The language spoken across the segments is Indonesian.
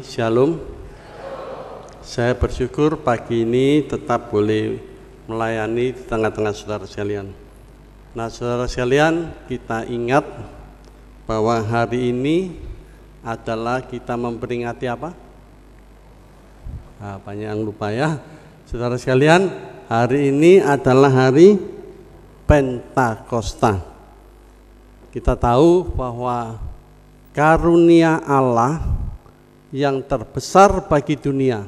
Shalom. Saya bersyukur pagi ini tetap boleh melayani di tengah-tengah saudara sekalian. Nah, saudara sekalian, kita ingat bahwa hari ini adalah kita memperingati apa? Nah, banyak yang lupa ya. Saudara sekalian, hari ini adalah hari Pentakosta. Kita tahu bahwa karunia Allah yang terbesar bagi dunia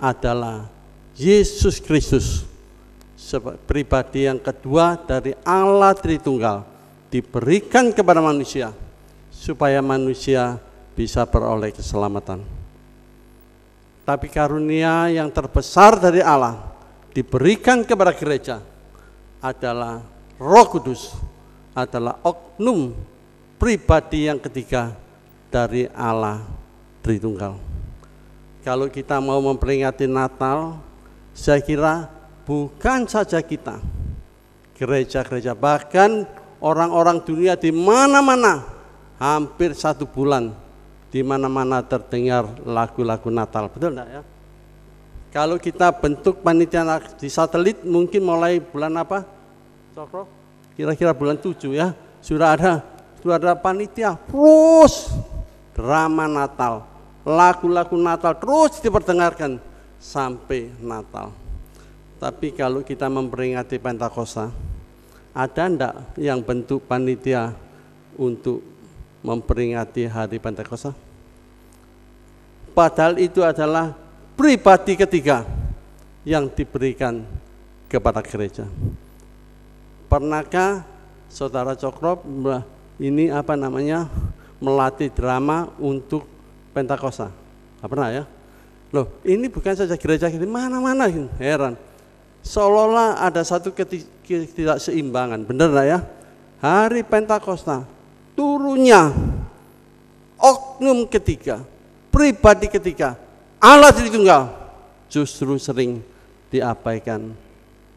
adalah Yesus Kristus, pribadi yang kedua dari Allah Tritunggal, diberikan kepada manusia supaya manusia bisa beroleh keselamatan. Tapi karunia yang terbesar dari Allah diberikan kepada gereja adalah Roh Kudus, adalah oknum pribadi yang ketiga dari Allah Tritunggal. Kalau kita mau memperingati Natal, saya kira bukan saja kita, gereja-gereja, bahkan orang-orang dunia di mana-mana, hampir 1 bulan, di mana-mana terdengar lagu-lagu Natal, betul enggak ya? Kalau kita bentuk panitia di satelit, mungkin mulai bulan apa? Cokro? Kira-kira bulan 7 ya, sudah ada panitia, terus drama Natal, lagu-lagu Natal terus diperdengarkan sampai Natal. Tapi kalau kita memperingati Pentakosta, ada enggak yang bentuk panitia untuk memperingati hari Pentakosta? Padahal itu adalah pribadi ketiga yang diberikan kepada gereja. Pernahkah saudara Cokro ini melatih drama untuk Pentakosta? Nggak pernah ya? Loh, ini bukan saja gereja, di mana-mana, heran. Seolah-olah ada satu ketidakseimbangan, benar nggak ya? Hari Pentakosta, turunnya oknum ketiga, pribadi ketiga, Allah Tritunggal, justru sering diabaikan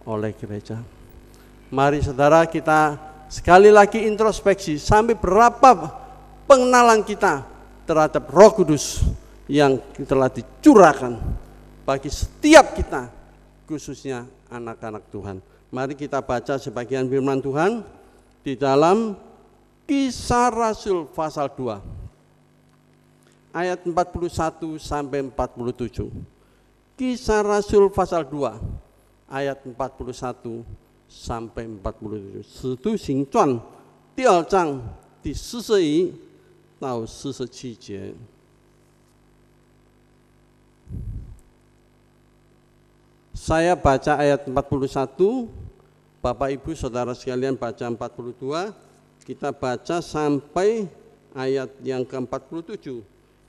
oleh gereja. Mari saudara, kita sekali lagi introspeksi, sampai berapa pengenalan kita terhadap Roh Kudus yang telah dicurahkan bagi setiap kita, khususnya anak-anak Tuhan. Mari kita baca sebagian firman Tuhan di dalam Kisah Rasul pasal 2 ayat 41 sampai 47. Kisah Rasul pasal 2 ayat 41 sampai 47. 使徒行传第2章第41到47节。Saya baca ayat 41, Bapak Ibu Saudara sekalian baca 42, kita baca sampai ayat yang ke-47,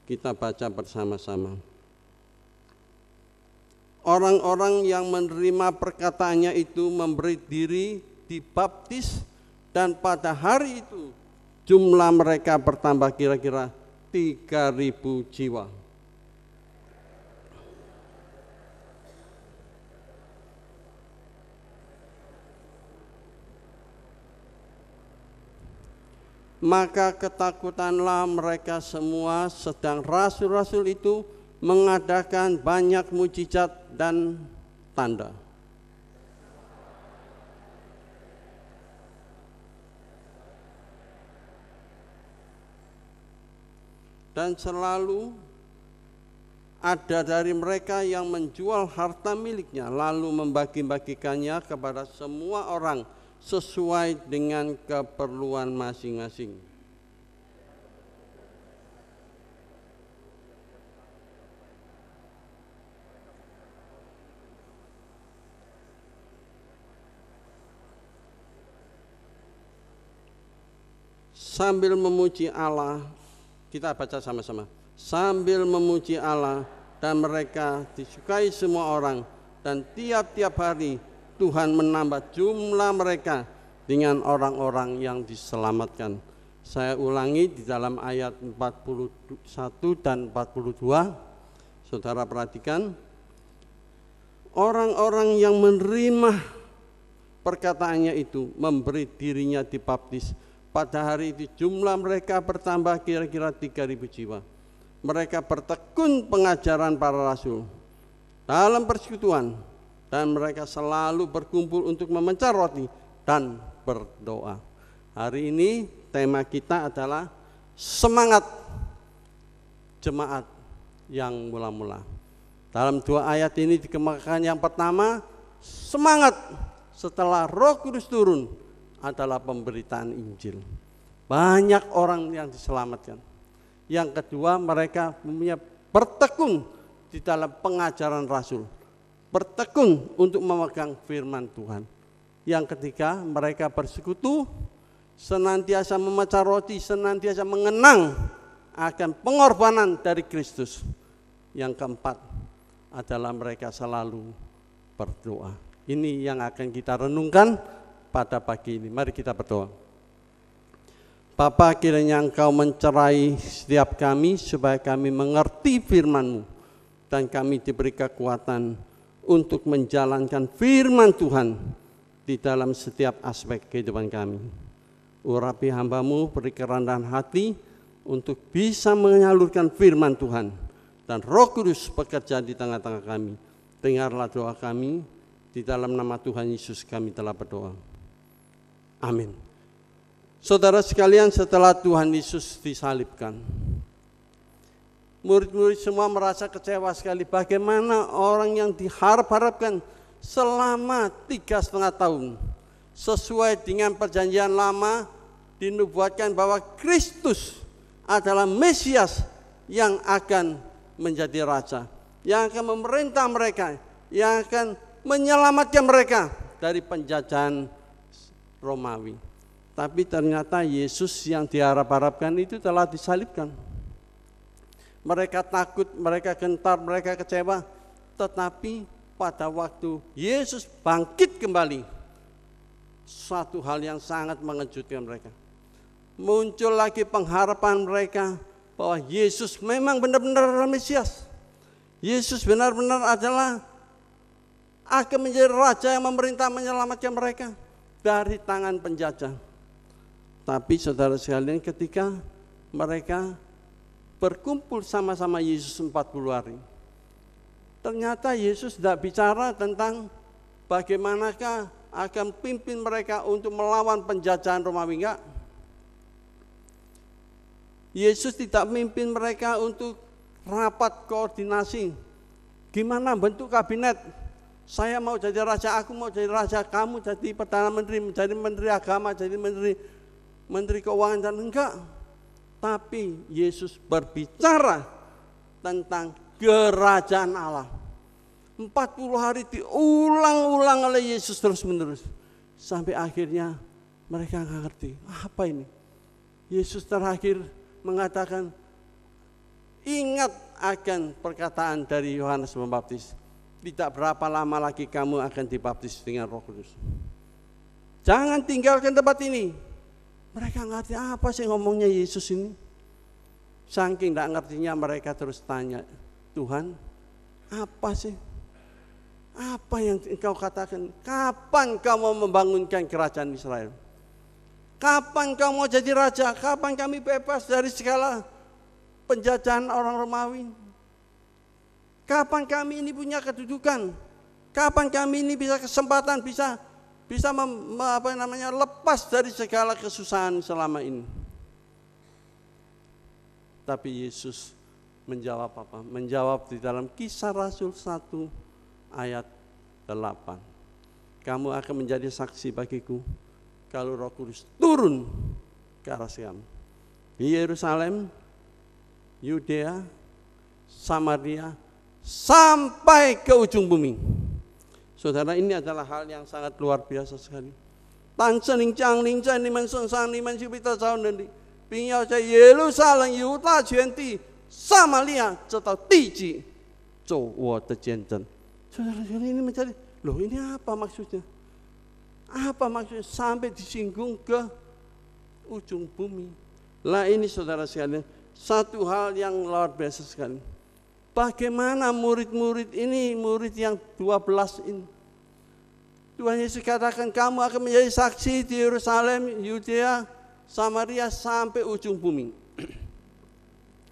kita baca bersama-sama. Orang-orang yang menerima perkataannya itu memberi diri dibaptis, dan pada hari itu jumlah mereka bertambah kira-kira 3.000 jiwa. Maka ketakutanlah mereka semua, sedang rasul-rasul itu mengadakan banyak mujizat dan tanda. Dan selalu ada dari mereka yang menjual harta miliknya, lalu membagi-bagikannya kepada semua orang sesuai dengan keperluan masing-masing. Sambil memuji Allah, kita baca sama-sama. Sambil memuji Allah, dan mereka disukai semua orang, dan tiap-tiap hari Tuhan menambah jumlah mereka dengan orang-orang yang diselamatkan. Saya ulangi di dalam ayat 41 dan 42. Saudara perhatikan, orang-orang yang menerima perkataannya itu memberi dirinya dibaptis. Pada hari itu jumlah mereka bertambah kira-kira 3.000 jiwa. mereka bertekun pengajaran para rasul dalam persekutuan, dan mereka selalu berkumpul untuk memecah roti dan berdoa. Hari ini tema kita adalah semangat jemaat yang mula-mula. Dalam 2 ayat ini dikemukakan yang pertama, semangat setelah Roh Kudus turun adalah pemberitaan Injil. Banyak orang yang diselamatkan. Yang kedua, mereka punya bertekun di dalam pengajaran rasul, bertekun untuk memegang firman Tuhan. Yang ketiga, mereka bersekutu, senantiasa memecah roti, senantiasa mengenang akan pengorbanan dari Kristus. Yang keempat adalah mereka selalu berdoa. Ini yang akan kita renungkan pada pagi ini. Mari kita berdoa. Bapa, kiranya Engkau mencerai setiap kami supaya kami mengerti firman-Mu dan kami diberi kekuatan untuk menjalankan firman Tuhan di dalam setiap aspek kehidupan kami. Urapi hamba-Mu, beri kerendahan hati untuk bisa menyalurkan firman Tuhan, dan Roh Kudus bekerja di tengah-tengah kami. Dengarlah doa kami, di dalam nama Tuhan Yesus kami telah berdoa. Amin. Saudara sekalian, setelah Tuhan Yesus disalibkan, murid-murid semua merasa kecewa sekali. Bagaimana orang yang diharap-harapkan selama 3,5 tahun, sesuai dengan perjanjian lama, dinubuatkan bahwa Kristus adalah Mesias yang akan menjadi raja, yang akan memerintah mereka, yang akan menyelamatkan mereka dari penjajahan Romawi. Tapi ternyata Yesus yang diharap-harapkan itu telah disalibkan. Mereka takut, mereka gentar, mereka kecewa. Tetapi pada waktu Yesus bangkit kembali, suatu hal yang sangat mengejutkan mereka. Muncul lagi pengharapan mereka bahwa Yesus memang benar-benar Mesias. Yesus benar-benar adalah akan menjadi raja yang memerintah menyelamatkan mereka dari tangan penjajah. Tapi saudara sekalian, ketika mereka berkumpul sama-sama Yesus 40 hari, ternyata Yesus tidak bicara tentang bagaimanakah akan pimpin mereka untuk melawan penjajahan Romawi. Enggak. Yesus tidak memimpin mereka untuk rapat koordinasi. Gimana bentuk kabinet? Saya mau jadi raja, aku mau jadi raja, kamu jadi Perdana Menteri, menjadi Menteri Agama, jadi Menteri Keuangan, dan enggak. Tapi Yesus berbicara tentang kerajaan Allah. 40 hari diulang-ulang oleh Yesus terus-menerus. Sampai akhirnya mereka enggak ngerti, apa ini? Yesus terakhir mengatakan, ingat akan perkataan dari Yohanes Pembaptis. Tidak berapa lama lagi kamu akan dibaptis dengan Roh Kudus. Jangan tinggalkan tempat ini. Mereka ngerti apa sih ngomongnya Yesus ini. Saking tidak ngertinya mereka terus tanya, Tuhan, apa sih? Apa yang engkau katakan? Kapan kau mau membangunkan kerajaan Israel? Kapan kau mau jadi raja? Kapan kami bebas dari segala penjajahan orang Romawi? Kapan kami ini punya kedudukan? Kapan kami ini bisa kesempatan, bisa lepas dari segala kesusahan selama ini? Tapi Yesus menjawab apa? Menjawab di dalam Kisah Rasul 1 ayat 8. Kamu akan menjadi saksi bagiku kalau Roh Kudus turun ke atas kamu. Di Yerusalem, Yudea, Samaria, sampai ke ujung bumi. Saudara, ini adalah hal yang sangat luar biasa sekali. Tan Seng Jiang Ling Zhen Ni Men Song Sang Ni Men Xiu Bi De Zhao Nen Li Bing Yao Zai Yerusalem Yu Da Quan Di Samaria Zhe Dao Di Ji Zhou Wo De Jian Zhen. Saudara, ini mencari, loh ini apa maksudnya? Apa maksudnya sampai disinggung ke ujung bumi? Lah ini saudara sekalian, satu hal yang luar biasa sekali. Bagaimana murid-murid ini, murid yang 12 ini, Tuhan Yesus katakan kamu akan menjadi saksi di Yerusalem, Yudea, Samaria sampai ujung bumi.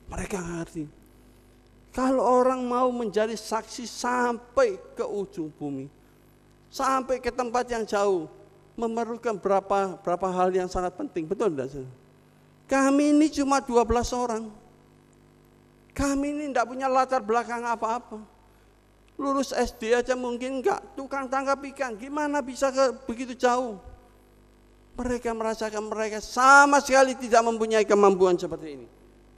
Mereka ngerti. Kalau orang mau menjadi saksi sampai ke ujung bumi, sampai ke tempat yang jauh, memerlukan berapa hal yang sangat penting, betul tidak? Kami ini cuma 12 orang. Kami ini tidak punya latar belakang apa-apa. Lulus SD aja mungkin enggak, tukang tangkap ikan, gimana bisa begitu jauh? Mereka merasakan mereka sama sekali tidak mempunyai kemampuan seperti ini.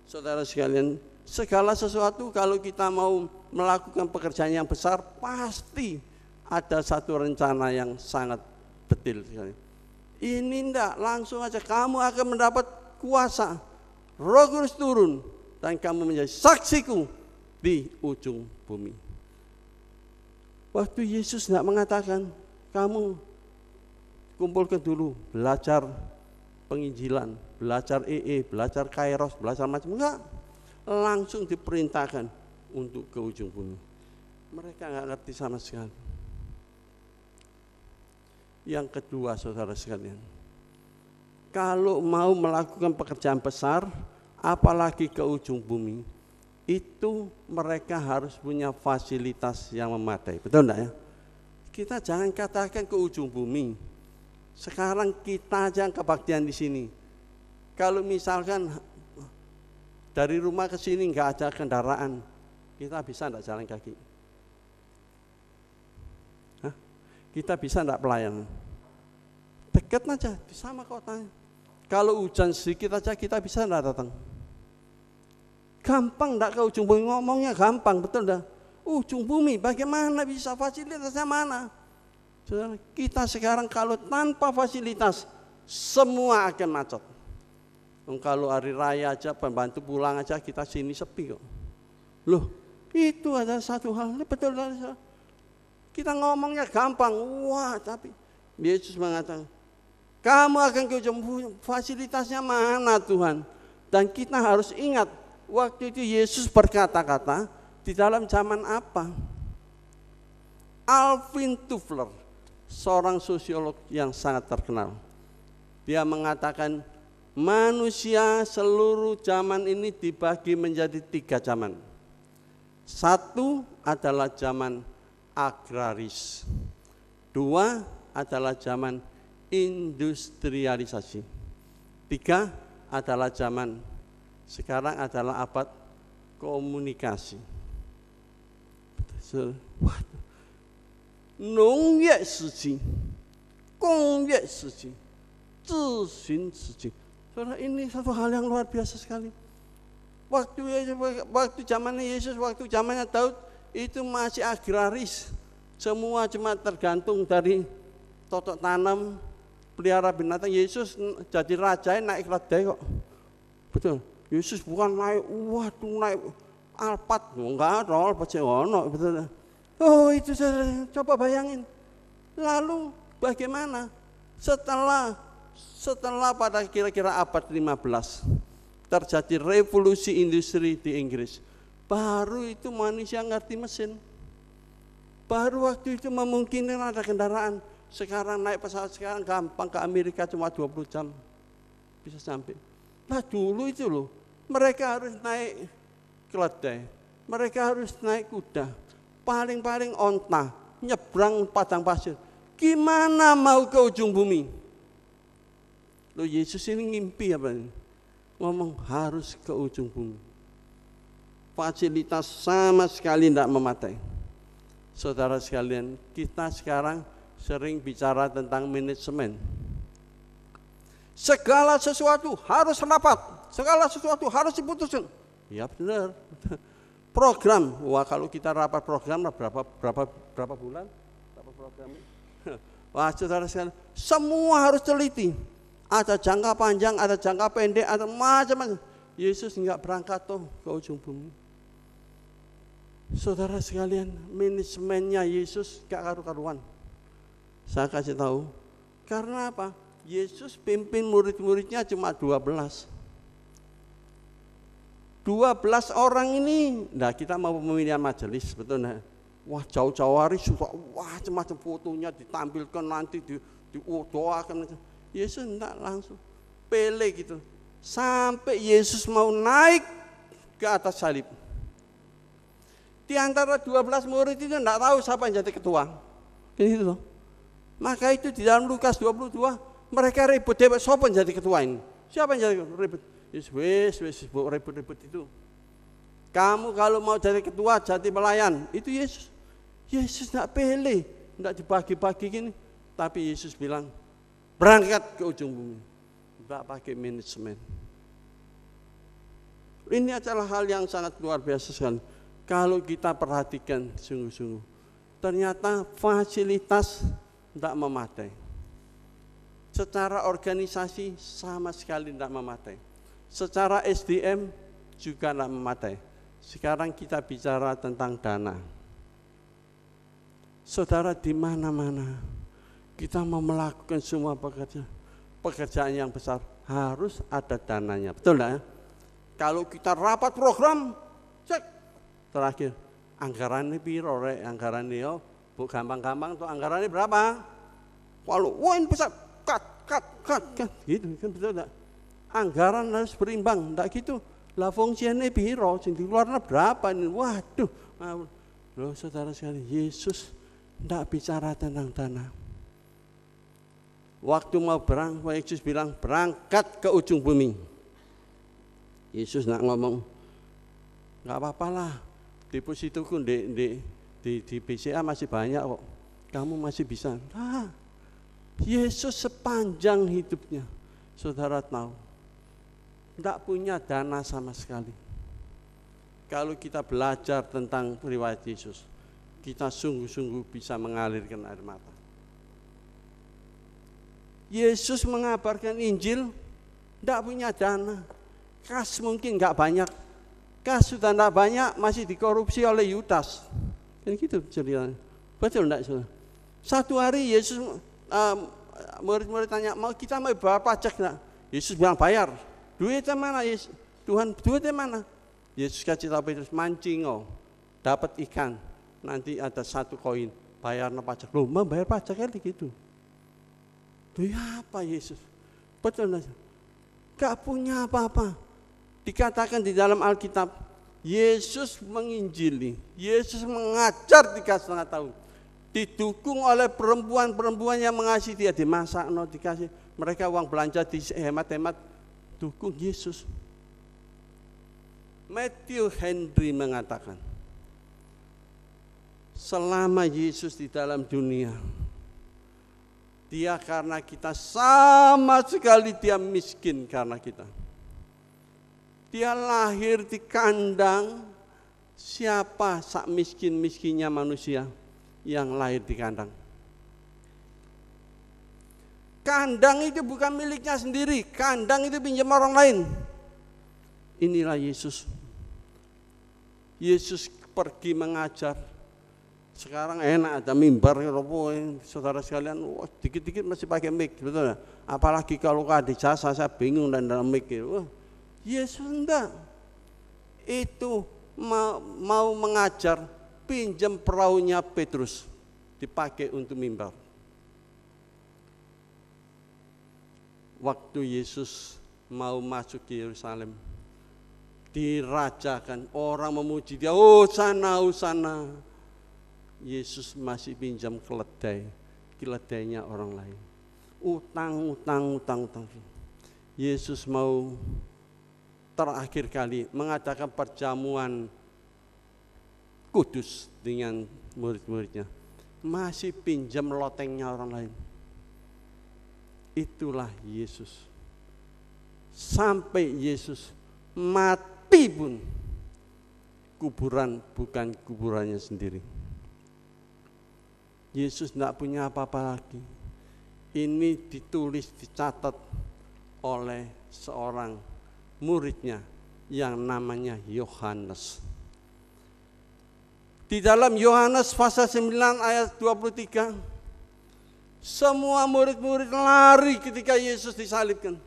Saudara sekalian, segala sesuatu kalau kita mau melakukan pekerjaan yang besar, pasti ada satu rencana yang sangat detail sekali. Ini enggak, langsung aja kamu akan mendapat kuasa, Roh Kudus turun, dan kamu menjadi saksiku di ujung bumi. Waktu Yesus tidak mengatakan, kamu kumpulkan dulu, belajar penginjilan, belajar belajar kairos, belajar macam, enggak. Langsung diperintahkan untuk ke ujung bumi. Mereka enggak ngerti sama sekali. Yang kedua, saudara sekalian, kalau mau melakukan pekerjaan besar, apalagi ke ujung bumi, itu mereka harus punya fasilitas yang memadai, betul enggak ya? Kita jangan katakan ke ujung bumi. Sekarang kita aja kebaktian di sini. Kalau misalkan dari rumah ke sini enggak ada kendaraan, kita bisa enggak jalan kaki? Hah? Kita bisa enggak pelayanan? Dekat aja, di sama kotanya. Kalau hujan sedikit aja kita bisa enggak datang? Gampang enggak ke ujung bumi, ngomongnya gampang, betul enggak? Ujung bumi bagaimana bisa, fasilitasnya mana? Saudara, kita sekarang kalau tanpa fasilitas semua akan macet. Kalau hari raya aja pembantu pulang aja kita sini sepi kok. Loh, itu ada satu hal, betul enggak? Kita ngomongnya gampang, wah, tapi Yesus mengatakan, kamu akan ke ujung bumi, fasilitasnya mana Tuhan? Dan kita harus ingat, waktu itu Yesus berkata-kata di dalam zaman apa? Alvin Toffler, seorang sosiolog yang sangat terkenal. Dia mengatakan manusia seluruh zaman ini dibagi menjadi 3 zaman. Satu adalah zaman agraris. 2 adalah zaman industrialisasi. 3 adalah zaman sekarang adalah abad komunikasi. Nongye siji, kongye siji, zixin siji. Saudara, ini satu hal yang luar biasa sekali. Waktu zamannya Yesus, waktu zamannya Daud itu masih agraris. Semua cuma tergantung dari totok tanam, pelihara binatang. Yesus jadi raja naik keledai kok. Betul. Yesus bukan naik, naik Alphard, enggak ada Alphard ono, betul. Oh itu saudara, coba bayangin. Lalu bagaimana setelah pada kira-kira abad 15 terjadi revolusi industri di Inggris, baru itu manusia ngerti mesin. Baru waktu itu memungkinkan ada kendaraan. Sekarang naik pesawat sekarang gampang, ke Amerika cuma 20 jam bisa sampai. Nah dulu itu loh, mereka harus naik keledai, mereka harus naik kuda, paling-paling onta, nyebrang padang pasir. Gimana mau ke ujung bumi? Loh Yesus ini ngimpi apa ini? Ngomong harus ke ujung bumi. Fasilitas sama sekali tidak memadai. Saudara sekalian, kita sekarang sering bicara tentang manajemen. Segala sesuatu harus rapat, segala sesuatu harus diputuskan. Ya benar. Program, wah kalau kita rapat program berapa bulan? Berapa program? Wah saudara sekalian, semua harus teliti. Ada jangka panjang, ada jangka pendek, ada macam-macam. Yesus enggak berangkat toh ke ujung bumi. Saudara sekalian, manajemennya Yesus gak karu-karuan. Saya kasih tahu, karena apa? Yesus pimpin murid-muridnya cuma 12. 12 orang ini, nah kita mau pemilihan majelis, betul nah? Wah jauh-jauh hari sudah, wah macam-macam fotonya ditampilkan nanti doakan. Yesus enggak langsung, pilih gitu. Sampai Yesus mau naik ke atas salib. Di antara 12 murid itu enggak tahu siapa yang jadi ketua. Gitu loh. Maka itu di dalam Lukas 22 mereka ribut debat siapa yang jadi ketua ini. Siapa yang jadi ribut? Wes ribut itu. Kamu kalau mau jadi ketua, jadi pelayan, itu Yesus. Yesus enggak pilih, enggak dibagi-bagi gini. Tapi Yesus bilang, berangkat ke ujung bumi. Enggak pakai manajemen. Ini adalah hal yang sangat luar biasa sekali. Kalau kita perhatikan sungguh-sungguh, ternyata fasilitas tidak memadai. Secara organisasi sama sekali tidak memadai. Secara SDM juga tidak memadai. Sekarang kita bicara tentang dana. Saudara, di mana-mana kita mau melakukan semua pekerjaan yang besar, harus ada dananya. Betul enggak ya? Kalau kita rapat program, cek terakhir anggarannya piro rek, anggarannya yo bu gampang-gampang tuh anggarannya berapa? Kalau ini besar cut gitu kan, betul enggak? Anggaran harus berimbang, enggak gitu. Lah fungsinya piro, sing dikeluarna berapa ini? Waduh. Loh saudara sekalian, Yesus enggak bicara tentang dana. Waktu mau Yesus bilang berangkat ke ujung bumi. Yesus nak ngomong, nggak apa-apa lah, depositoku di BCA masih banyak kok, kamu masih bisa. Nah, Yesus sepanjang hidupnya, saudara tahu, nggak punya dana sama sekali. Kalau kita belajar tentang riwayat Yesus, kita sungguh-sungguh bisa mengalirkan air mata. Yesus mengabarkan Injil, nggak punya dana. Kas mungkin nggak banyak, kas sudah nggak banyak, masih dikorupsi oleh Yudas. Kan gitu ceritanya. Betul enggak saudara? Satu hari Yesus, murid-murid tanya, kita mau bayar pajak enggak? Yesus bilang bayar. Duitnya mana Yesus? Tuhan, duitnya mana? Yesus kasih tahu Petrus, mancing dapat ikan, nanti ada 1 koin, bayarnya pajak. Loh, mau bayar pajak kan gitu. Loh ya apa Yesus? Betul enggak? Gak punya apa-apa. Dikatakan di dalam Alkitab, Yesus menginjili, Yesus mengajar 3,5 tahun. Didukung oleh perempuan-perempuan yang mengasihi dia, dimasak, dikasih mereka uang belanja, dihemat-hemat, dukung Yesus. Matthew Henry mengatakan, selama Yesus di dalam dunia, dia karena kita sama sekali dia miskin karena kita. Dia lahir di kandang, siapa sak miskin-miskinnya manusia yang lahir di kandang? Kandang itu bukan miliknya sendiri, kandang itu pinjam orang lain. Inilah Yesus. Yesus pergi mengajar. Sekarang enak ada mimbar, saudara sekalian, dikit-dikit masih pakai mic, betul ya? Apalagi kalau ada jasa, saya bingung dan dalam mic. Yesus enggak. Itu mau mengajar, pinjam perahunya Petrus, dipakai untuk mimbar. Waktu Yesus mau masuk ke Yerusalem, dirajakan, orang memuji dia, hosana, hosana. Yesus masih pinjam keledainya orang lain. Utang. Yesus mau terakhir kali mengadakan perjamuan kudus dengan murid-muridnya, masih pinjam lotengnya orang lain. Itulah Yesus. Sampai Yesus mati pun, kuburan bukan kuburannya sendiri. Yesus tidak punya apa-apa lagi. Ini ditulis, dicatat oleh seorang muridnya yang namanya Yohanes. Di dalam Yohanes pasal 9 ayat 23, semua murid-murid lari ketika Yesus disalibkan.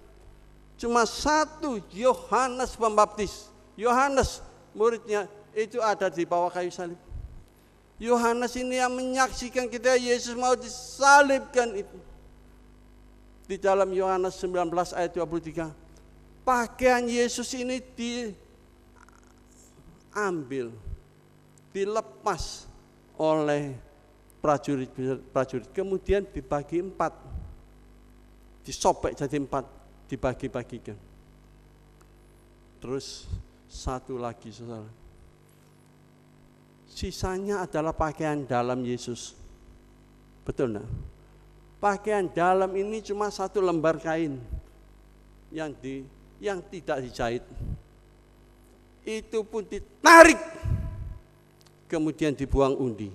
Cuma satu, Yohanes Pembaptis. Yohanes muridnya itu ada di bawah kayu salib. Yohanes ini yang menyaksikan ketika Yesus mau disalibkan itu. Di dalam Yohanes 19 ayat 23, pakaian Yesus ini diambil, dilepas oleh prajurit, kemudian dibagi 4, disobek jadi 4, dibagi-bagikan. Terus satu lagi, saudara, sisanya adalah pakaian dalam Yesus. Betul enggak? Pakaian dalam ini cuma 1 lembar kain yang tidak dijahit. Itu pun ditarik, kemudian dibuang undi.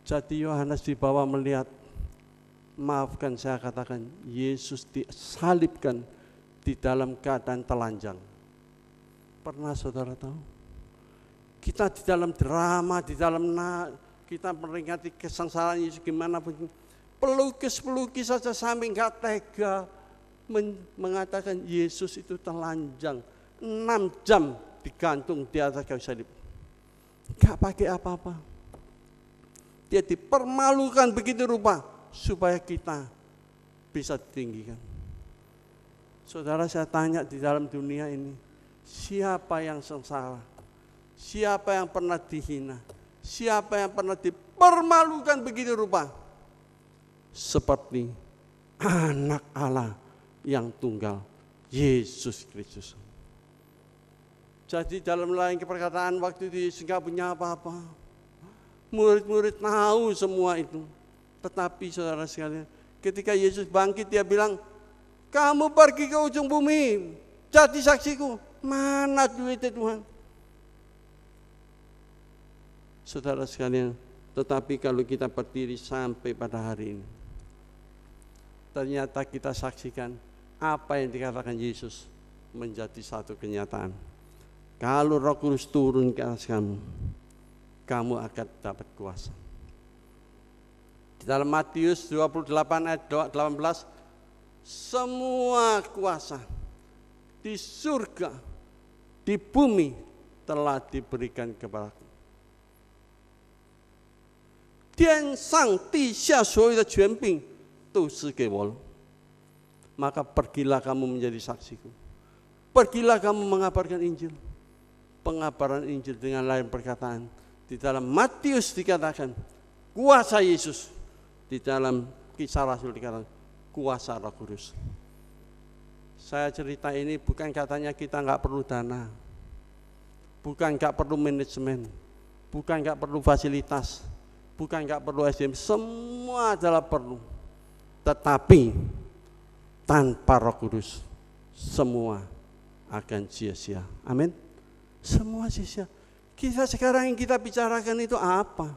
Jadi Yohanes dibawa melihat, maafkan saya katakan, Yesus disalibkan di dalam keadaan telanjang. Pernah saudara tahu? Kita di dalam drama, di dalam kita meringati kesengsaraan Yesus gimana pun, pelukis saja sampai nggak tega mengatakan Yesus itu telanjang, 6 jam digantung di atas kayu salib, nggak pakai apa-apa. Dia dipermalukan begitu rupa supaya kita bisa ditinggikan. Saudara, saya tanya, di dalam dunia ini siapa yang sengsara? Siapa yang pernah dihina? Siapa yang pernah dipermalukan begitu rupa? Seperti anak Allah yang tunggal, Yesus Kristus. Jadi dalam lain perkataan, waktu itu Yesus nggak punya apa-apa. Murid-murid tahu semua itu. Tetapi saudara sekalian, ketika Yesus bangkit, dia bilang, kamu pergi ke ujung bumi, jadi saksiku. Mana duitnya Tuhan? Saudara sekalian, tetapi kalau kita berdiri sampai pada hari ini, ternyata kita saksikan apa yang dikatakan Yesus menjadi satu kenyataan. Kalau Roh Kudus turun ke atas kamu akan dapat kuasa. Di dalam Matius 28 ayat 18, semua kuasa di surga, di bumi telah diberikan kepadaku. 天上地下所有的权柄都是给我了. Maka pergilah kamu menjadi saksiku. Pergilah kamu mengabarkan Injil. Pengabaran Injil dengan lain perkataan. Di dalam Matius dikatakan kuasa Yesus. Di dalam Kisah Rasul dikatakan kuasa Roh Kudus. Saya cerita ini bukan katanya kita nggak perlu dana, bukan nggak perlu manajemen, bukan nggak perlu fasilitas, bukan nggak perlu SDM, semua adalah perlu. Tetapi tanpa Roh Kudus semua akan sia-sia. Amin. Semua sia-sia. Kita sekarang yang kita bicarakan itu apa?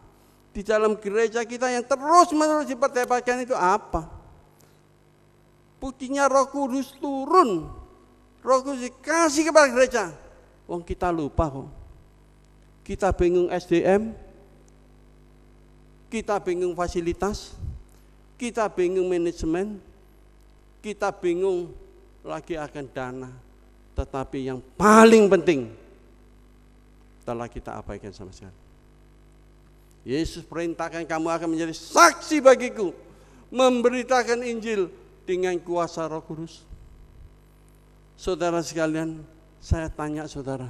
Di dalam gereja kita yang terus-menerus diperdebatkan itu apa? Buktinya Roh Kudus turun, Roh Kudus dikasih kepada gereja. Wong kita lupa kok. Kita bingung SDM, kita bingung fasilitas, kita bingung manajemen, kita bingung lagi akan dana. Tetapi yang paling penting telah kita abaikan sama sekali. Yesus perintahkan kamu akan menjadi saksi bagiku, memberitakan Injil dengan kuasa Roh Kudus. Saudara sekalian, saya tanya saudara,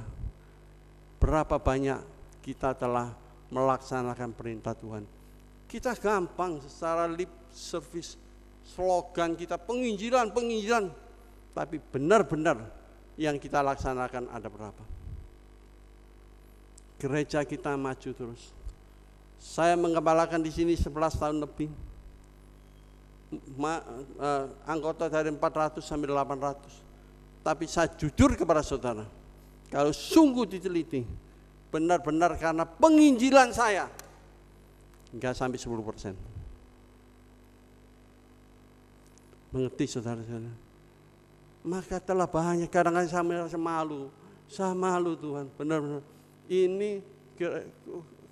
berapa banyak kita telah melaksanakan perintah Tuhan? Kita gampang secara lip service, slogan kita penginjilan, tapi benar-benar yang kita laksanakan ada berapa? Gereja kita maju terus. Saya mengembalakan di sini 11 tahun lebih. Anggota dari 400 sampai 800. Tapi saya jujur kepada saudara, kalau sungguh diteliti, benar-benar karena penginjilan saya, enggak sampai 10%. Mengerti saudara-saudara? Maka telah banyak, kadang-kadang saya merasa malu. Saya malu Tuhan, benar-benar. Ini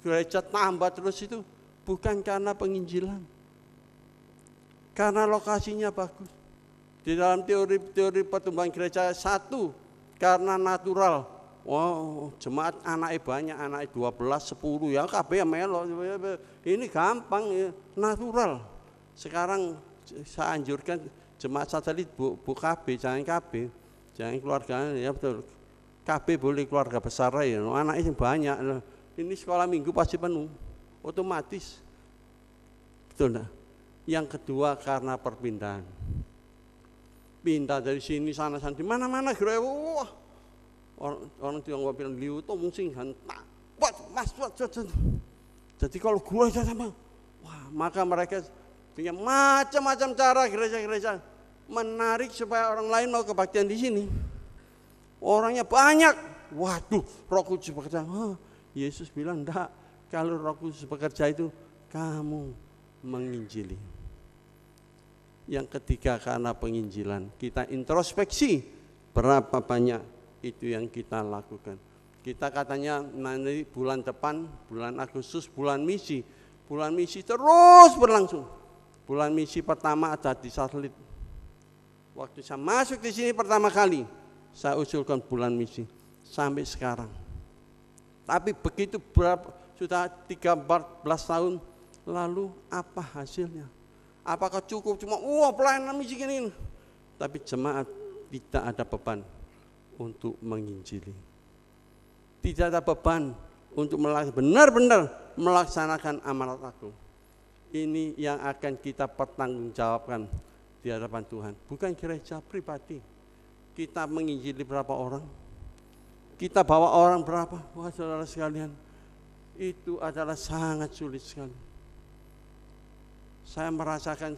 gereja tambah terus itu bukan karena penginjilan, karena lokasinya bagus. Di dalam teori pertumbuhan gereja, satu karena natural. Wow, jemaat anaknya banyak, anaknya 12, 10 ya KB melo. Ini gampang ya, natural. Sekarang saya anjurkan jemaat satelit bu KB, jangan KB, jangan keluarga ya betul. KB boleh keluarga besar ya, anaknya banyak. Ini sekolah minggu pasti penuh, otomatis. Betul enggak? Yang kedua karena perpindahan. Pindah dari sini sana di mana-mana gerai, wah. Orang Tionghoa bilang liu to mungsing hantak. Mas. Jadi kalau gua sama, wah, maka mereka punya macam-macam cara gereja-gereja menarik supaya orang lain mau kebaktian di sini. Orangnya banyak. Waduh, Roh Kudus bekerja. Yesus bilang enggak. Kalau Roh Kudus bekerja itu kamu menginjili. Yang ketiga karena penginjilan. Kita introspeksi berapa banyak itu yang kita lakukan. Kita katanya nanti bulan depan, bulan Agustus, bulan misi. Bulan misi terus berlangsung. Bulan misi pertama ada di satelit. Waktu saya masuk di sini pertama kali, saya usulkan bulan misi sampai sekarang. Tapi begitu sudah 13-14 tahun lalu apa hasilnya? Apakah cukup cuma pelayanan misi gini? Tapi jemaat tidak ada beban untuk menginjili. Tidak ada beban untuk benar-benar melaksanakan amanat agung. Ini yang akan kita pertanggungjawabkan di hadapan Tuhan. Bukan gereja pribadi. Kita menginjili berapa orang? Kita bawa orang berapa? Wah, saudara sekalian, itu adalah sangat sulit sekali. Saya merasakan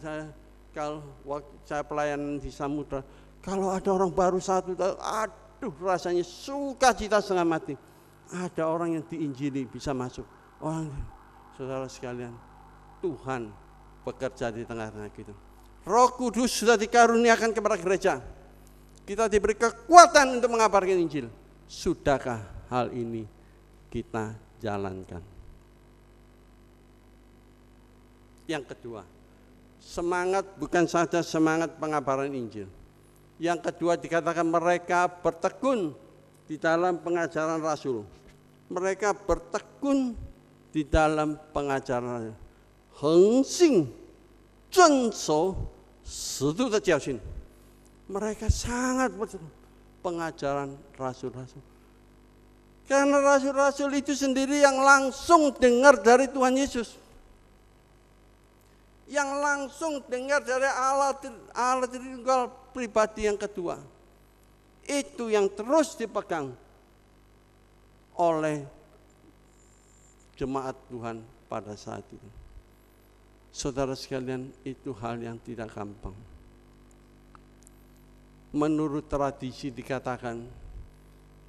kalau waktu saya pelayanan di Samudra, kalau ada orang baru satu, aduh rasanya sukacita setengah mati. Ada orang yang diinjili bisa masuk. Saudara sekalian, Tuhan bekerja di tengah-tengah kita. Roh Kudus sudah dikaruniakan kepada gereja. Kita diberi kekuatan untuk mengabarkan Injil. Sudahkah hal ini kita jalankan? Yang kedua, semangat bukan saja semangat pengabaran Injil. Yang kedua dikatakan mereka bertekun di dalam pengajaran Rasul. Mereka bertekun di dalam pengajaran Hengsing Zunso Sedu de Jiaoxin. Mereka sangat bertekun pengajaran rasul-rasul. Karena rasul-rasul itu sendiri yang langsung dengar dari Tuhan Yesus. Yang langsung dengar dari Allah Tritunggal pribadi yang kedua. Itu yang terus dipegang oleh jemaat Tuhan pada saat itu. Saudara sekalian, itu hal yang tidak gampang. Menurut tradisi dikatakan,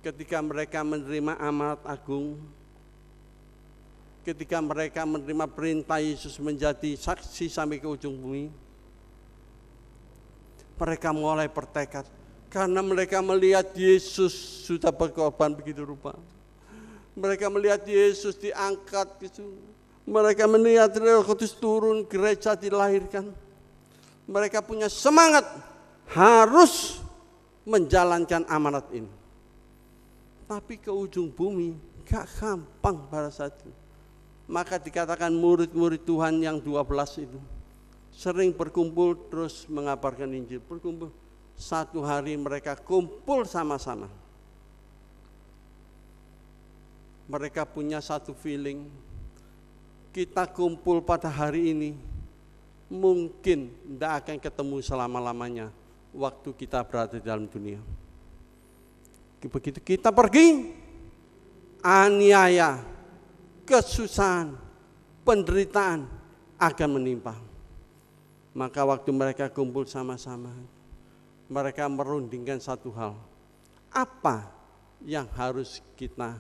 ketika mereka menerima amanat agung, ketika mereka menerima perintah Yesus menjadi saksi sampai ke ujung bumi, mereka mulai bertekad karena mereka melihat Yesus sudah berkorban begitu rupa. Mereka melihat Yesus diangkat gitu. Mereka melihat Roh Kudus turun, gereja dilahirkan. Mereka punya semangat harus menjalankan amanat ini. Tapi ke ujung bumi gak gampang pada saat itu. Maka dikatakan murid-murid Tuhan yang 12 itu sering berkumpul terus mengabarkan Injil. Berkumpul satu hari mereka kumpul sama-sama. Mereka punya satu feeling, kita kumpul pada hari ini mungkin tidak akan ketemu selama-lamanya waktu kita berada di dalam dunia. Begitu kita pergi, aniaya, kesusahan, penderitaan akan menimpa. Maka waktu mereka kumpul sama-sama, mereka merundingkan satu hal. Apa yang harus kita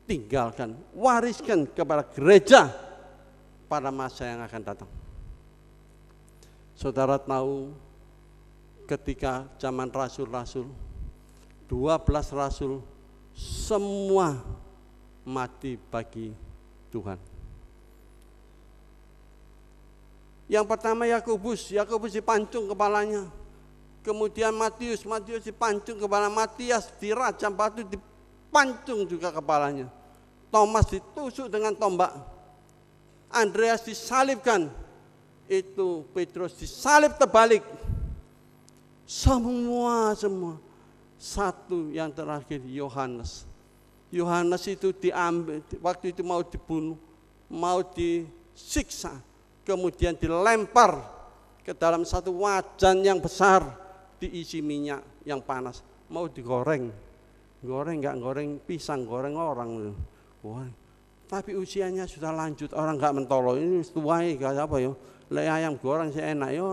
tinggalkan, wariskan kepada gereja pada masa yang akan datang? Saudara tahu ketika zaman rasul-rasul, 12 rasul semua mati bagi Tuhan. Yang pertama Yakobus dipancung kepalanya. Kemudian Matius dipancung kepala, Matias dirajam batu, dipancung juga kepalanya. Thomas ditusuk dengan tombak. Andreas disalibkan. Itu Petrus disalib terbalik. Semua Satu yang terakhir, Yohanes. Yohanes itu diambil, waktu itu mau dibunuh, mau disiksa, kemudian dilempar ke dalam satu wajan yang besar, diisi minyak yang panas, mau digoreng. Goreng nggak goreng pisang, goreng orang. Goreng. Tapi usianya sudah lanjut, orang nggak mentolo, ini tuai kayak apa ya? Le ayam goreng sih enak, ya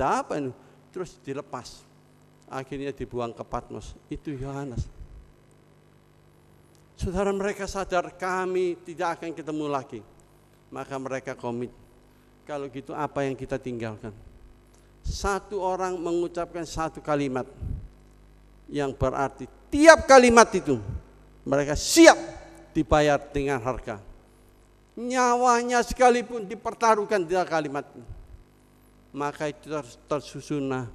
apa ini? Terus dilepas, akhirnya dibuang ke Patmos. Itu Yohanes. Saudara, mereka sadar kami tidak akan ketemu lagi, maka mereka komit. Kalau gitu apa yang kita tinggalkan? Satu orang mengucapkan satu kalimat yang berarti tiap kalimat itu mereka siap dibayar dengan harga. Nyawanya sekalipun dipertaruhkan di kalimat itu. Maka itu tersusunlah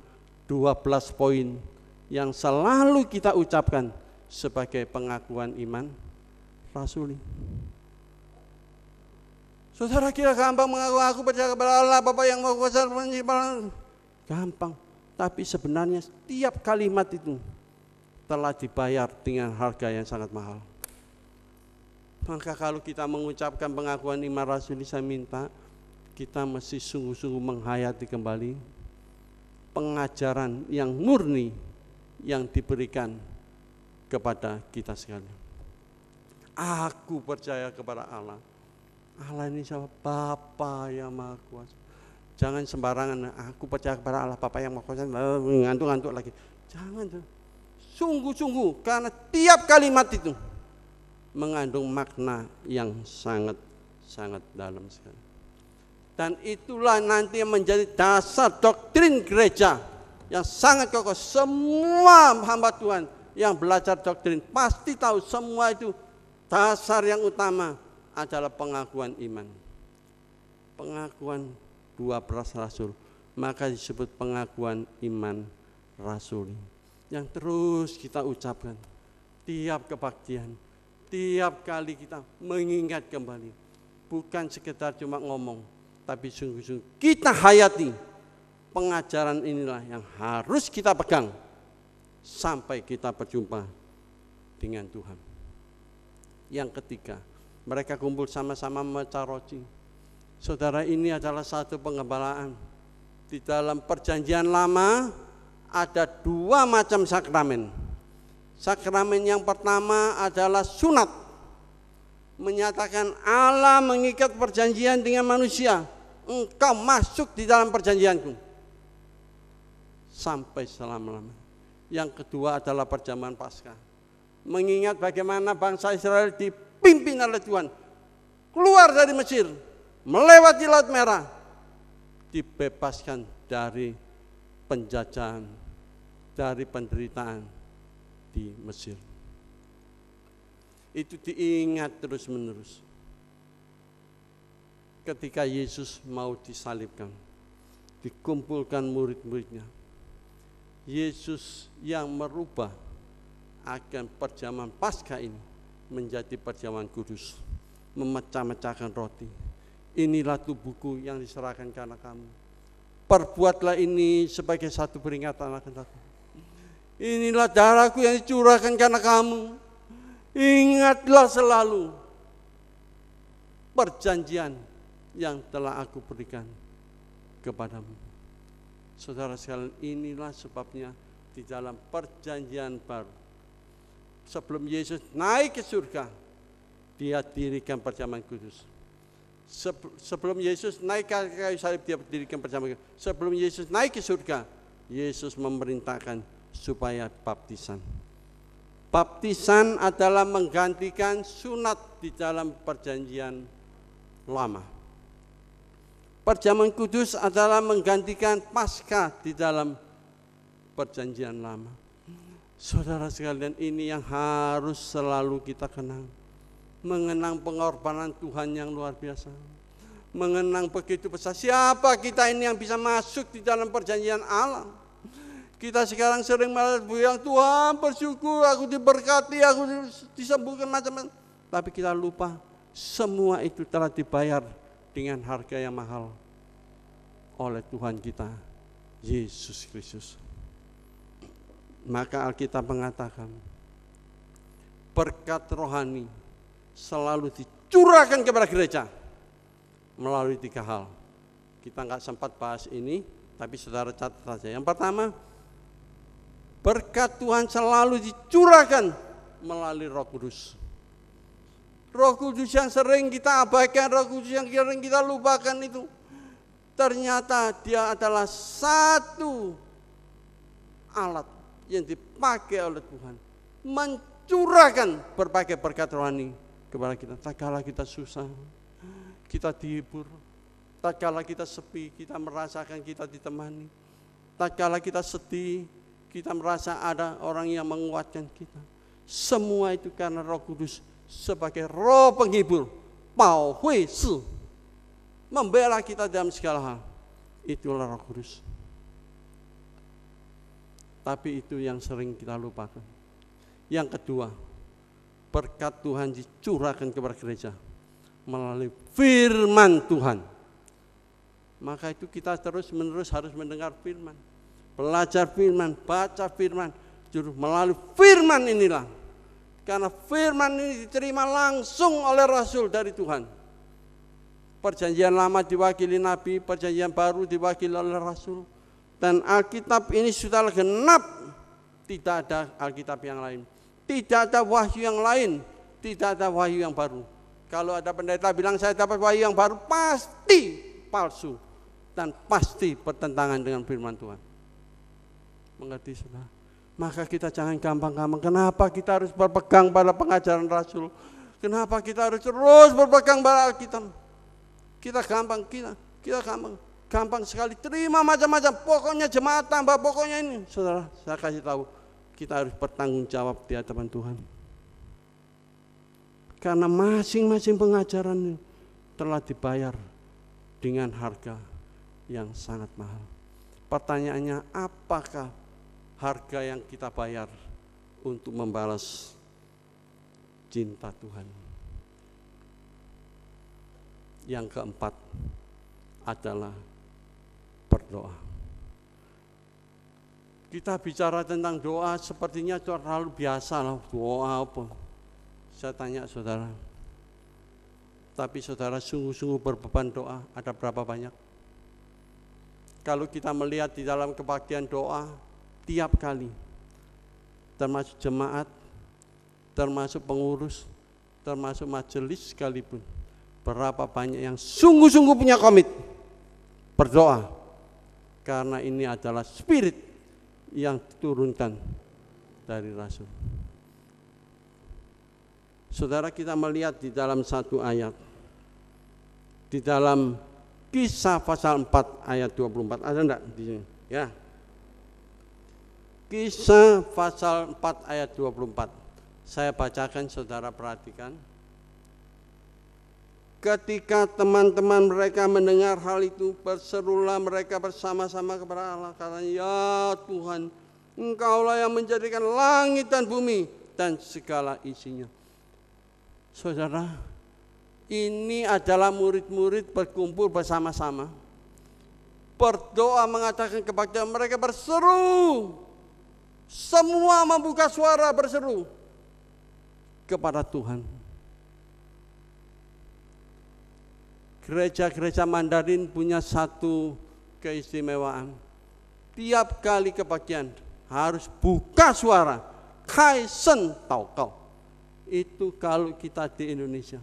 12 poin yang selalu kita ucapkan sebagai pengakuan iman rasuli. Saudara kira gampang mengaku aku percaya kepada Allah Bapa yang Maha Kuasa, gampang. Tapi sebenarnya setiap kalimat itu telah dibayar dengan harga yang sangat mahal. Maka kalau kita mengucapkan pengakuan iman rasuli, saya minta kita mesti sungguh-sungguh menghayati kembali pengajaran yang murni yang diberikan kepada kita sekalian. Aku percaya kepada Allah. Allah ini siapa? Bapa yang Maha Kuasa. Jangan sembarangan, aku percaya kepada Allah Bapa yang Maha Kuasa, ngantuk-ngantuk lagi. Jangan. Sungguh-sungguh, karena tiap kalimat itu mengandung makna yang sangat dalam sekali. Dan itulah nanti yang menjadi dasar doktrin gereja yang sangat kokoh. Semua hamba Tuhan yang belajar doktrin pasti tahu semua itu dasar yang utama adalah pengakuan iman. Pengakuan 12 rasul, maka disebut pengakuan iman rasuli. Yang terus kita ucapkan tiap kebaktian, tiap kali kita mengingat kembali. Bukan sekedar cuma ngomong, tapi sungguh-sungguh kita hayati. Pengajaran inilah yang harus kita pegang sampai kita berjumpa dengan Tuhan. Yang ketiga, mereka kumpul sama-sama memecah roti. Saudara, ini adalah satu pengembalaan. Di dalam perjanjian lama ada 2 macam sakramen. Sakramen yang pertama adalah sunat, menyatakan Allah mengikat perjanjian dengan manusia. Engkau masuk di dalam perjanjianku sampai selama-lamanya. Yang kedua adalah perjamuan Paskah, mengingat bagaimana bangsa Israel dipimpin oleh Tuhan keluar dari Mesir, melewati Laut Merah, dibebaskan dari penjajahan, dari penderitaan di Mesir. Itu diingat terus-menerus. Ketika Yesus mau disalibkan, dikumpulkan murid-muridnya. Yesus yang merubah akan perjamuan Paskah ini menjadi perjamuan kudus, memecah-mecahkan roti. Inilah tubuhku yang diserahkan karena kamu. Perbuatlah ini sebagai satu peringatan akan aku. Inilah darahku yang dicurahkan karena kamu. Ingatlah selalu perjanjian yang telah aku berikan kepadamu. Saudara sekalian, inilah sebabnya di dalam perjanjian baru, sebelum Yesus naik ke surga, dia dirikan perjamuan kudus. Sebelum Yesus naik ke kayu salib, dia dirikan perjamuan kudus. Sebelum Yesus naik ke surga, Yesus memerintahkan supaya baptisan. Baptisan adalah menggantikan sunat di dalam perjanjian lama. Perjamuan kudus adalah menggantikan Paskah di dalam perjanjian lama. Saudara sekalian, ini yang harus selalu kita kenang. Mengenang pengorbanan Tuhan yang luar biasa. Mengenang begitu besar. Siapa kita ini yang bisa masuk di dalam perjanjian Allah? Kita sekarang sering bilang, Tuhan bersyukur aku diberkati, aku disembuhkan macam-macam. Tapi kita lupa semua itu telah dibayar dengan harga yang mahal oleh Tuhan kita, Yesus Kristus. Maka Alkitab mengatakan berkat rohani selalu dicurahkan kepada gereja melalui 3 hal. Kita nggak sempat bahas ini, tapi saudara catat saja. Yang pertama, berkat Tuhan selalu dicurahkan melalui Roh Kudus. Roh Kudus yang sering kita abaikan, Roh Kudus yang sering kita lupakan itu, ternyata dia adalah satu alat yang dipakai oleh Tuhan mencurahkan berbagai berkat rohani kepada kita. Tak kala kita susah, kita dihibur. Tak kala kita sepi, kita merasakan kita ditemani. Tak kala kita sedih, kita merasa ada orang yang menguatkan kita. Semua itu karena Roh Kudus sebagai roh penghibur, Pao Hui Si, membela kita dalam segala hal. Itulah Roh Kudus. Tapi itu yang sering kita lupakan. Yang kedua, berkat Tuhan dicurahkan kepada gereja melalui firman Tuhan. Maka itu kita terus-menerus harus mendengar firman, belajar firman, baca firman. Melalui firman inilah, karena firman ini diterima langsung oleh Rasul dari Tuhan. Perjanjian lama diwakili Nabi, perjanjian baru diwakili oleh Rasul. Dan Alkitab ini sudah genap, tidak ada Alkitab yang lain, tidak ada wahyu yang lain, tidak ada wahyu yang baru. Kalau ada pendeta bilang saya dapat wahyu yang baru, pasti palsu dan pasti bertentangan dengan firman Tuhan. Mengerti saudara? Maka kita jangan gampang-gampang. Kenapa kita harus berpegang pada pengajaran Rasul? Kenapa kita harus terus berpegang pada Alkitab? Kita gampang sekali terima macam-macam. Pokoknya jemaat tambah, pokoknya ini. Saudara, saya kasih tahu, kita harus bertanggung jawab di hadapan Tuhan. Karena masing-masing pengajaran telah dibayar dengan harga yang sangat mahal. Pertanyaannya, apakah harga yang kita bayar untuk membalas cinta Tuhan? Yang keempat adalah berdoa. Kita bicara tentang doa sepertinya terlalu biasa lah, doa apa. Saya tanya saudara, tapi saudara sungguh-sungguh berbeban doa ada berapa banyak? Kalau kita melihat di dalam kebaktian doa, tiap kali, termasuk jemaat, termasuk pengurus, termasuk majelis sekalipun, berapa banyak yang sungguh-sungguh punya komit berdoa, karena ini adalah spirit yang diturunkan dari Rasul. Saudara, kita melihat di dalam satu ayat, di dalam Kisah pasal 4 ayat 24, ada enggak di sini? Ya. Kisah pasal 4 ayat 24. Saya bacakan, saudara perhatikan. Ketika teman-teman mereka mendengar hal itu, berserulah mereka bersama-sama kepada Allah, katanya, ya Tuhan, Engkaulah yang menjadikan langit dan bumi dan segala isinya. Saudara, ini adalah murid-murid berkumpul bersama-sama, berdoa mengatakan kebaktian. Mereka berseru, semua membuka suara berseru kepada Tuhan. Gereja-gereja Mandarin punya satu keistimewaan. Tiap kali kebaktian harus buka suara, Kai Sen Tao Kau. Itu kalau kita di Indonesia.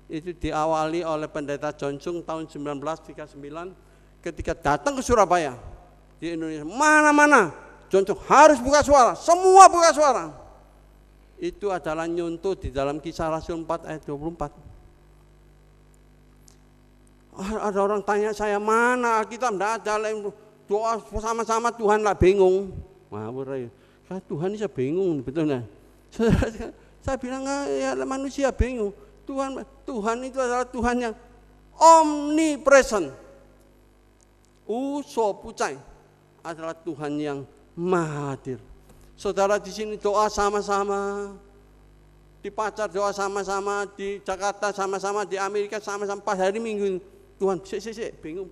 Itu diawali oleh pendeta Johnson tahun 1939 ketika datang ke Surabaya. Di Indonesia, mana-mana Johnson harus buka suara, semua buka suara. Itu adalah nyuntuh di dalam Kisah Rasul 4 ayat 24. Ada orang tanya saya, mana Alkitab? Tidak ada, doa sama-sama Tuhan lah, bingung. Tuhan ini saya bingung, betul nggak? Saya bilang, ya manusia bingung. Tuhan itu adalah Tuhan yang omnipresent. Uso Pucai adalah Tuhan yang maha hadir. Saudara di sini doa sama-sama, di Pacar doa sama-sama, di Jakarta sama-sama, di Amerika sama-sama. Pas hari Minggu, Tuhan, bingung,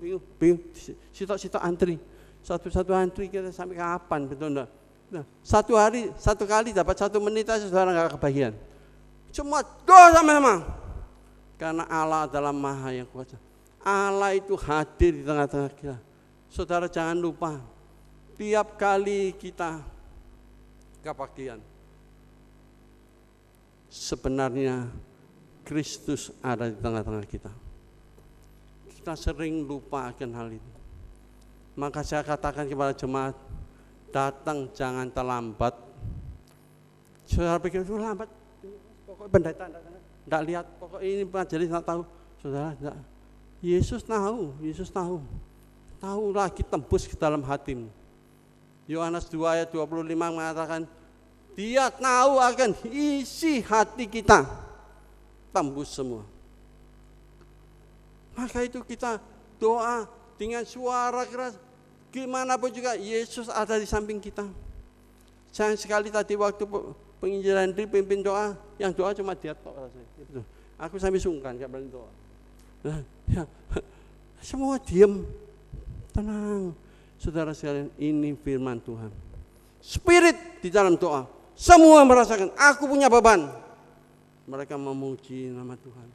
sitok antri, satu-satu antri kita sampai kapan, betul enggak? Nah, satu kali dapat 1 menit aja saudara nggak kebagian. Semua doa sama-sama. Karena Allah adalah Maha yang kuasa. Allah itu hadir di tengah-tengah kita. Saudara jangan lupa, tiap kali kita kebagian, sebenarnya Kristus ada di tengah-tengah kita. Kita sering lupa akan hal itu. Maka saya katakan kepada jemaat, datang jangan terlambat. Saudara pikir itu lambat, pokoknya pendeta tidak lihat, pokoknya ini majelis tidak tahu. Saudara tidak. Yesus tahu. Tahu lagi tembus ke dalam hatimu. Yohanes 2 ayat 25 mengatakan, Dia tahu akan isi hati kita, tembus semua. Maka itu kita doa dengan suara keras, gimana pun juga Yesus ada di samping kita. Sayang sekali tadi waktu penginjilan dipimpin doa, yang doa cuma dia tok rasanya. Aku sampai sungkan gak berani doa. Nah, ya, semua diam, tenang. Saudara sekalian, ini firman Tuhan. Spirit di dalam doa, semua merasakan aku punya beban. Mereka memuji nama Tuhan.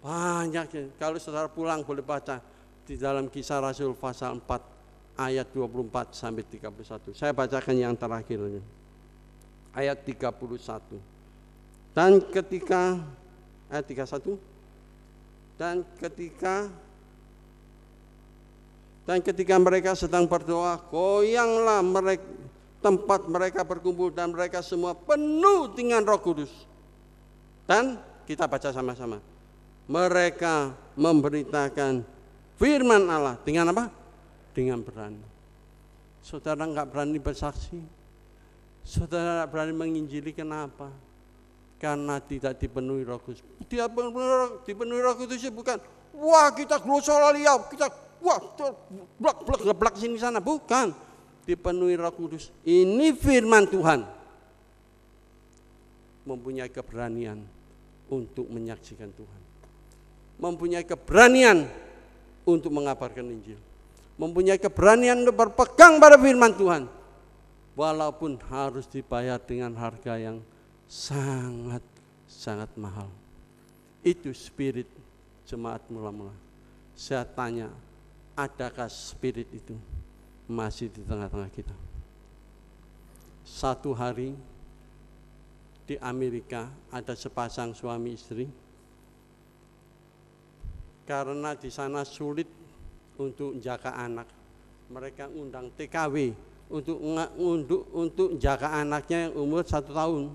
Banyak, kalau saudara pulang boleh baca di dalam Kisah Rasul pasal 4 ayat 24 sampai 31. Saya bacakan yang terakhirnya. Ayat 31. Dan ketika ayat 31 dan ketika mereka sedang berdoa, goyanglah tempat mereka berkumpul dan mereka semua penuh dengan Roh Kudus. Dan kita baca sama-sama. Mereka memberitakan firman Allah dengan apa? Dengan berani. Saudara enggak berani bersaksi. Saudara enggak berani menginjili, kenapa? Karena tidak dipenuhi Roh Kudus. Dipenuhi Roh Kudus bukan, wah kita glosolalia, kita wah blak sini sana, bukan. Dipenuhi Roh Kudus. Ini firman Tuhan. Mempunyai keberanian untuk menyaksikan Tuhan. Mempunyai keberanian untuk mengabarkan Injil. Mempunyai keberanian untuk berpegang pada firman Tuhan. Walaupun harus dibayar dengan harga yang sangat mahal. Itu spirit jemaat mula-mula. Saya tanya, adakah spirit itu masih di tengah-tengah kita? Satu hari di Amerika ada sepasang suami istri, karena di sana sulit untuk jaga anak. Mereka undang TKW untuk jaga anaknya yang umur 1 tahun.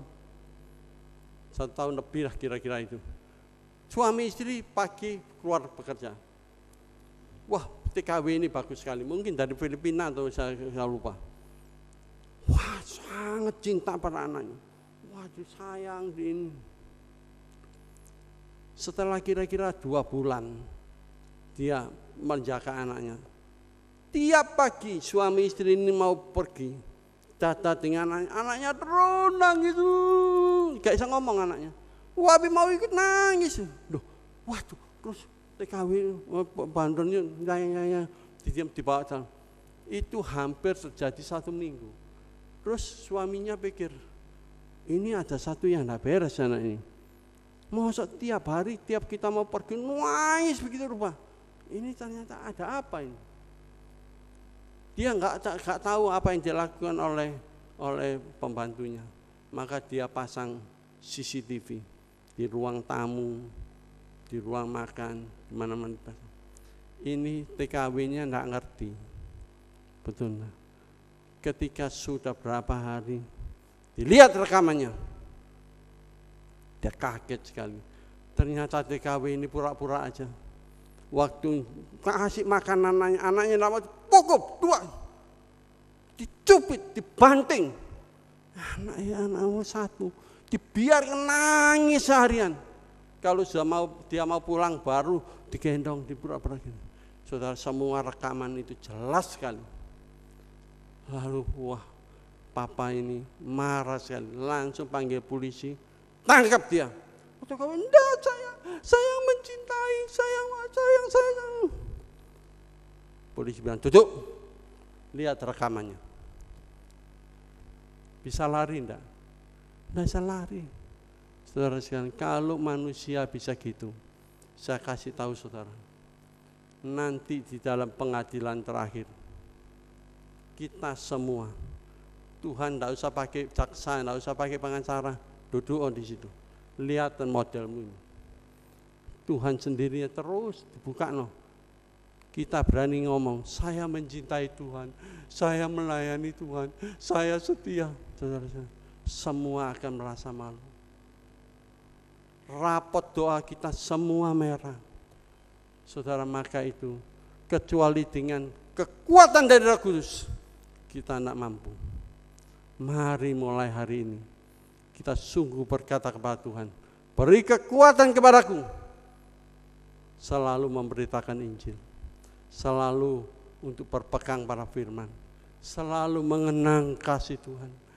1 tahun lebih lah kira-kira itu. Suami istri pagi keluar bekerja. Wah, TKW ini bagus sekali. Mungkin dari Filipina atau saya lupa. Wah, sangat cinta pada anaknya. Waduh, sayang ini. Setelah kira-kira 2 bulan dia menjaga anaknya. Tiap pagi suami istri ini mau pergi, data dengan anaknya terus nangis, gak bisa ngomong anaknya. Wabi mau ikut nangis. Loh, waduh, terus TKW bandornya dibawa jalan. Itu hampir terjadi 1 minggu. Terus suaminya pikir, ini ada satu yang tidak beres anak ini. Masa tiap hari, tiap kita mau pergi nangis begitu rupa. Ini ternyata ada apa ini? Dia nggak tahu apa yang dilakukan oleh pembantunya. Maka dia pasang CCTV di ruang tamu, di ruang makan, di mana-mana. Ini TKW-nya nggak ngerti, betul. Ketika sudah berapa hari, dilihat rekamannya, dia kaget sekali. Ternyata TKW ini pura-pura aja. Waktu kasih makan anaknya lama pukul 2, dicubit, dibanting. Anak 1 dibiarkan nangis seharian. Kalau dia mau pulang baru digendong, dipura-pura gitu. Saudara, semua rekaman itu jelas sekali. Lalu wah, papa ini marah sekali, langsung panggil polisi, tangkap dia. Enggak, saya mencintai, sayang. Polisi bilang, duduk, lihat rekamannya. Bisa lari enggak? Enggak bisa lari. Saudara sekalian, kalau manusia bisa gitu, saya kasih tahu saudara, nanti di dalam pengadilan terakhir, kita semua, Tuhan enggak usah pakai jaksa, enggak usah pakai pengacara, duduk di situ, lihat modelmu ini. Tuhan sendirinya terus dibuka no. Kita berani ngomong, saya mencintai Tuhan, saya melayani Tuhan, saya setia. Saudara-saudara, semua akan merasa malu. Rapot doa kita semua merah. Saudara, maka itu kecuali dengan kekuatan dari Roh Kudus kita tidak mampu. Mari mulai hari ini kita sungguh berkata kepada Tuhan, beri kekuatan kepadaku selalu memberitakan Injil, selalu untuk berpegang pada firman, selalu mengenang kasih Tuhan.